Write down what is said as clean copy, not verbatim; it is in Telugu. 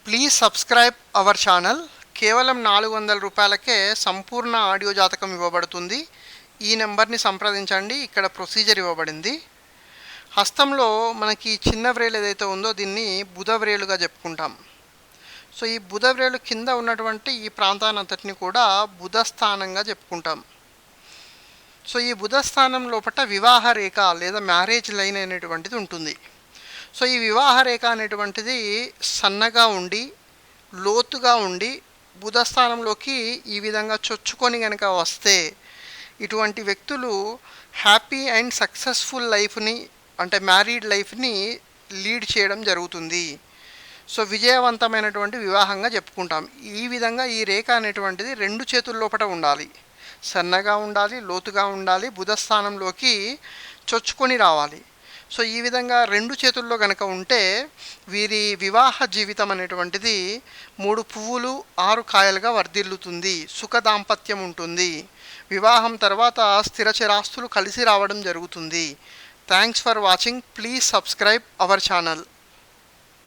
Please subscribe our channel. కేవలం 400 రూపాయలకే సంపూర్ణ ఆడియో జాతకం ఇవ్వబడుతుంది. ఈ నెంబర్ని సంప్రదించండి. ఇక్కడ ప్రొసీజర్ ఇవ్వబడింది. హస్తంలో మనకి చిన్న వ్రేలు ఏదైతే ఉందో దీన్ని బుధ వ్రేలుగా చెప్పుకుంటాం. సో ఈ బుధ వ్రేలు కింద ఉన్నటువంటి ఈ ప్రాంతానంతటిని కూడా బుధ స్థానంగా చెప్పుకుంటాం. సో ఈ బుధ స్థానం లోపల వివాహ రేఖ లేదా మ్యారేజ్ లైన్ అనేటువంటిది ఉంటుంది. సో ఈ వివాహ రేఖ అనేటువంటిది సన్నగా ఉండి లోతుగా ఉండి బుధ స్థానంలోకి ఈ విధంగా చొచ్చుకొని కనుక వస్తే ఇటువంటి వ్యక్తులు హ్యాపీ అండ్ సక్సెస్ఫుల్ లైఫ్ని అంటే మ్యారీడ్ లైఫ్ని లీడ్ చేయడం జరుగుతుంది. సో విజయవంతమైనటువంటి వివాహంగా చెప్పుకుంటాం. ఈ విధంగా ఈ రేఖ అనేటువంటిది 2 చేతుల లోపల ఉండాలి. సన్నగా ఉండాలి, లోతుగా ఉండాలి, బుధ స్థానంలోకి చొచ్చుకొని రావాలి. సో ఈ విధంగా 2 చేతుల్లో కనుక ఉంటే వీరి వివాహ జీవితం అనేటువంటిది 3 పువ్వులు 6 కాయలుగా వర్ధిల్లుతుంది. సుఖ దాంపత్యం ఉంటుంది. వివాహం తర్వాత స్థిర చిరాస్తులు కలిసి రావడం జరుగుతుంది. Thanks for watching. Please subscribe our channel.